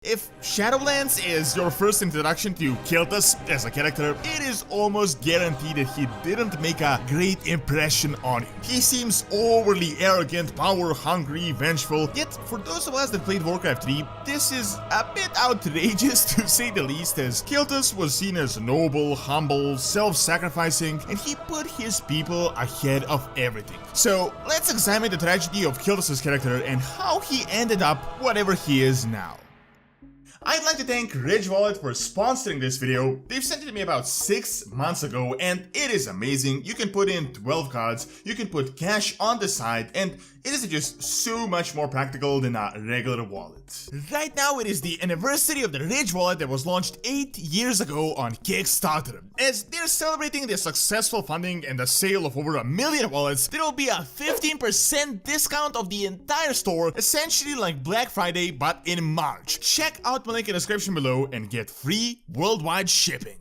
if Shadowlands is your first introduction to Kael'Thas as a character, it is almost guaranteed that he didn't make a great impression on you. He seems overly arrogant, power-hungry, vengeful, yet for those of us that played Warcraft 3, this is a bit outrageous to say the least, as Kael'Thas was seen as noble, humble, self-sacrificing, and he put his people ahead of everything. So let's examine the tragedy of Kael'Thas' character and how he ended up whatever he is now. I'd like to thank Ridge Wallet for sponsoring this video. They've sent it to me about 6 months ago and it is amazing. You can put in 12 cards, you can put cash on the side, and it is just so much more practical than a regular wallet. Right now it is the anniversary of the Ridge Wallet that was launched 8 years ago on Kickstarter. As they're celebrating their successful funding and the sale of over 1 million wallets, there will be a 15% discount of the entire store, essentially like Black Friday but in March. Check out my link in the description below and get free worldwide shipping.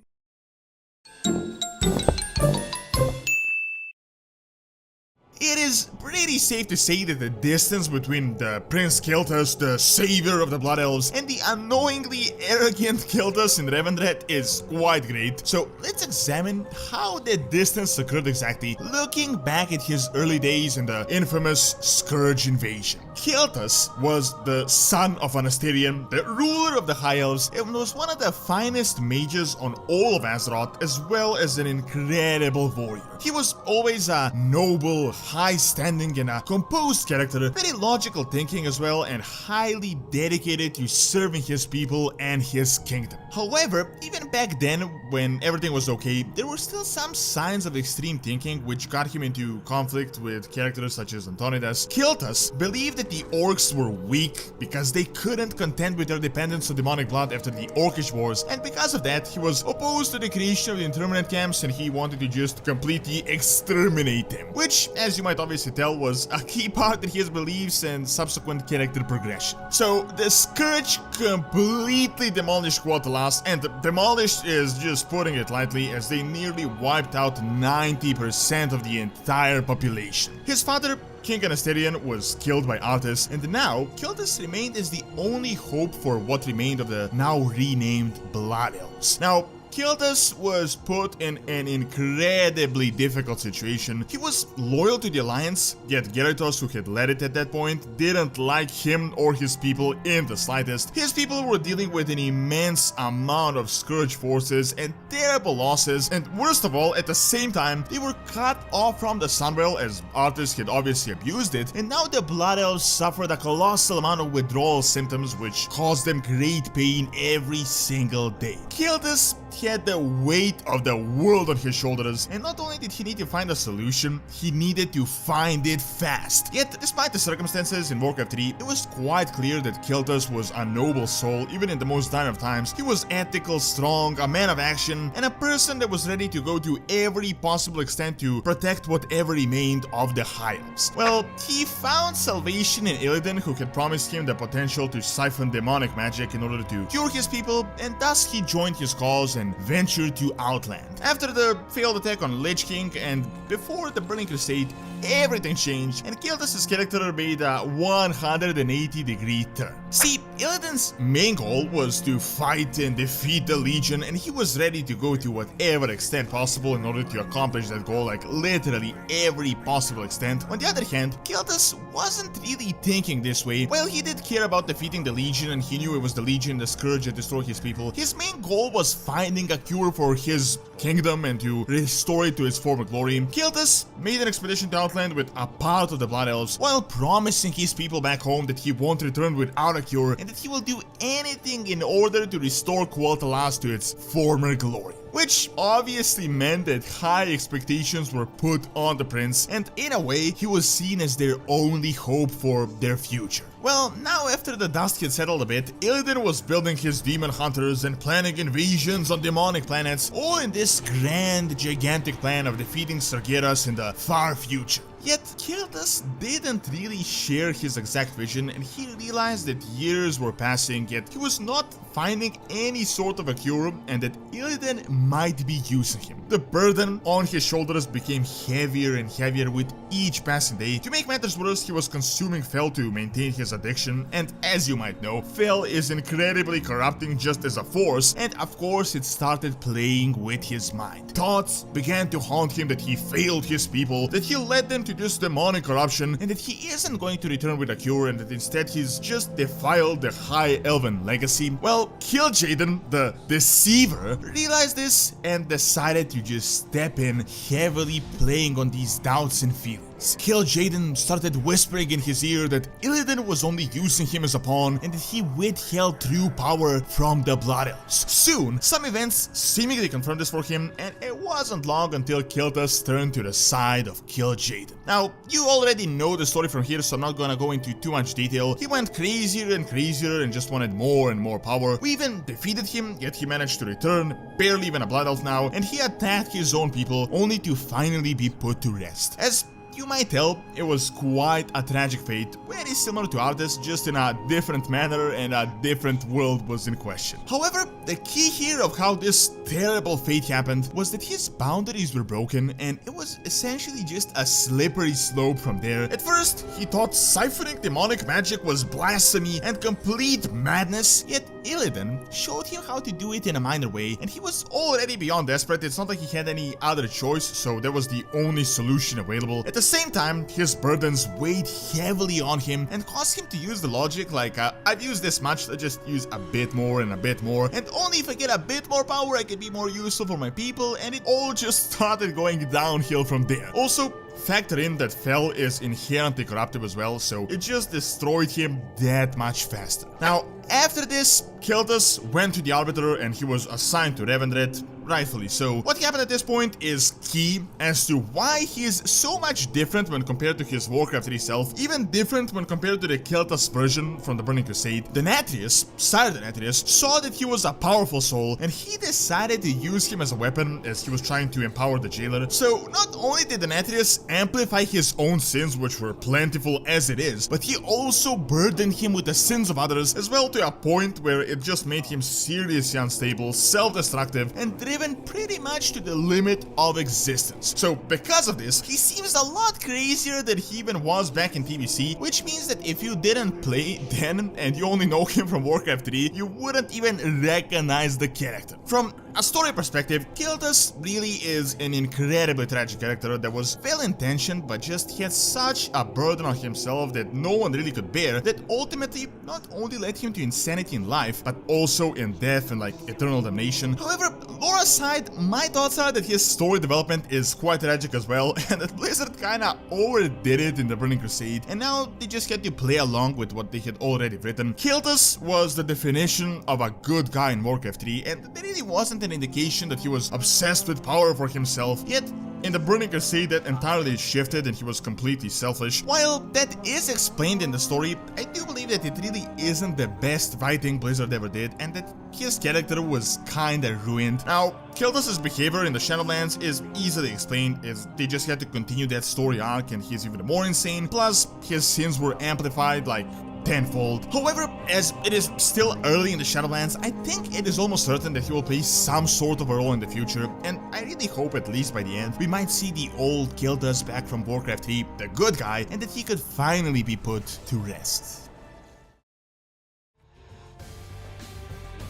It is pretty safe to say that the distance between the Prince Kael'Thas, the savior of the Blood Elves, and the annoyingly arrogant Kael'Thas in Revendreth is quite great. So let's examine how that distance occurred exactly, looking back at his early days in the infamous Scourge invasion. Kael'Thas was the son of an Astarion, the ruler of the High Elves, and was one of the finest mages on all of Azeroth, as well as an incredible warrior. He was always a noble, high-standing and a composed character, very logical thinking as well, and highly dedicated to serving his people and his kingdom. However, even back then, when everything was okay, there were still some signs of extreme thinking which got him into conflict with characters such as Antonidas. Kael'Thas believed that the orcs were weak because they couldn't contend with their dependence on demonic blood after the Orcish wars, and because of that, he was opposed to the creation of the interminate camps and he wanted to just completely exterminate them, which, as you might obviously tell, was a key part in his beliefs and subsequent character progression. So the Scourge completely demolished Kael'Thas, and demolished is just putting it lightly, as they nearly wiped out 90% of the entire population. His father, King Astarion, was killed by Arthas, and now Kael'Thas remained as the only hope for what remained of the now renamed Blood Elves. Now, Kael'Thas was put in an incredibly difficult situation. He was loyal to the Alliance, yet Gyarados, who had led it at that point, didn't like him or his people in the slightest. His people were dealing with an immense amount of Scourge forces and terrible losses, and worst of all, at the same time, they were cut off from the Sunwell, as Arthas had obviously abused it, and now the Blood Elves suffered a colossal amount of withdrawal symptoms which caused them great pain every single day. Kael'Thas had the weight of the world on his shoulders, and not only did he need to find a solution, he needed to find it fast. Yet, despite the circumstances in Warcraft 3, it was quite clear that Kael'Thas was a noble soul, even in the most dire of times. He was ethical, strong, a man of action, and a person that was ready to go to every possible extent to protect whatever remained of the High Elves. Well, he found salvation in Illidan, who had promised him the potential to siphon demonic magic in order to cure his people, and thus he joined his cause and ventured to Outland. After the failed attack on Lich King and before the Burning Crusade, everything changed, and Kael'Thas' character made a 180-degree turn. See, Illidan's main goal was to fight and defeat the Legion, and he was ready to go to whatever extent possible in order to accomplish that goal, like literally every possible extent. On the other hand, Kael'Thas wasn't really thinking this way. While he did care about defeating the Legion, and he knew it was the Legion, the Scourge, that destroyed his people, his main goal was finding a cure for his kingdom and to restore it to its former glory. Kael'Thas made an expedition to Outland with a part of the Blood Elves, while promising his people back home that he won't return without a cure and that he will do anything in order to restore Kael'Thas to its former glory. Which obviously meant that high expectations were put on the prince, and in a way, he was seen as their only hope for their future. Well, now after the dust had settled a bit, Illidan was building his demon hunters and planning invasions on demonic planets, all in this grand, gigantic plan of defeating Sargeras in the far future. Yet Kael'Thas didn't really share his exact vision, and he realized that years were passing, yet he was not finding any sort of a cure, and that Illidan might be using him. The burden on his shoulders became heavier and heavier with each passing day. To make matters worse, he was consuming Fel to maintain his addiction, and as you might know, Fel is incredibly corrupting just as a force, and of course it started playing with his mind. Thoughts began to haunt him that he failed his people, that he led them to this demonic corruption, and that he isn't going to return with a cure, and that instead he's just defiled the high elven legacy. Well, Kil'Jaeden, the deceiver, realized this and decided to just step in, heavily playing on these doubts and feelings. Kil'Jaeden started whispering in his ear that Illidan was only using him as a pawn, and that he withheld true power from the Blood Elves. Soon, some events seemingly confirmed this for him, and it wasn't long until Kael'Thas turned to the side of Kil'Jaeden. Now, you already know the story from here, so I'm not gonna go into too much detail. He went crazier and crazier and just wanted more and more power. We even defeated him, yet he managed to return, barely even a Blood Elf now, and he attacked his own people, only to finally be put to rest. As you might tell, it was quite a tragic fate, very similar to Arthas, just in a different manner, and a different world was in question. However, the key here of how this terrible fate happened was that his boundaries were broken, and it was essentially just a slippery slope from there. At first, he thought ciphering demonic magic was blasphemy and complete madness, yet Illidan showed him how to do it in a minor way, and he was already beyond desperate. It's not like he had any other choice, so that was the only solution available. At the same time, his burdens weighed heavily on him and caused him to use the logic like, I've used this much, let's just use a bit more, and only if I get a bit more power I can be more useful for my people, and it all just started going downhill from there. Also, factor in that Fel is inherently corruptive as well, so it just destroyed him that much faster. Now, after this, Kael'Thas went to the Arbiter and he was assigned to Revendreth, rightfully so. What happened at this point is key as to why he is so much different when compared to his Warcraft 3 self, even different when compared to the Kael'Thas version from the Burning Crusade. Denathrius, Sire Denathrius, saw that he was a powerful soul, and he decided to use him as a weapon as he was trying to empower the jailer. So not only did Denathrius amplify his own sins, which were plentiful as it is, but he also burdened him with the sins of others as well, to a point where it just made him seriously unstable, self-destructive, and driven pretty much to the limit of existence. So because of this, he seems a lot crazier than he even was back in TBC, which means that if you didn't play then and you only know him from Warcraft 3, you wouldn't even recognize the character. From a story perspective, Kael'Thas really is an incredibly tragic character that was well-intentioned, but just he had such a burden on himself that no one really could bear, that ultimately not only led him to insanity in life, but also in death and like eternal damnation. However, lore aside, my thoughts are that his story development is quite tragic as well, and that Blizzard kinda overdid it in the Burning Crusade, and now they just had to play along with what they had already written. Kael'Thas was the definition of a good guy in Warcraft 3, and there really wasn't an indication that he was obsessed with power for himself, yet in the Burning Crusade that entirely shifted and he was completely selfish. While that is explained in the story, I do believe that it really isn't the best writing Blizzard ever did, and that his character was kinda ruined. Now, Kael'Thas' behavior in the Shadowlands is easily explained, as they just had to continue that story arc and he's even more insane, plus his sins were amplified like tenfold. However, as it is still early in the Shadowlands, I think it is almost certain that he will play some sort of a role in the future, and I really hope at least by the end we might see the old Kael'Thas back from Warcraft 3, the good guy, and that he could finally be put to rest.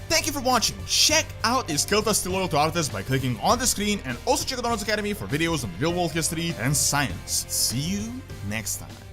Thank you for watching. Check out Is Kael'Thas Still Loyal to Arthas by clicking on the screen, and also check out Doronsmovies Academy for videos on real world history and science. See you next time.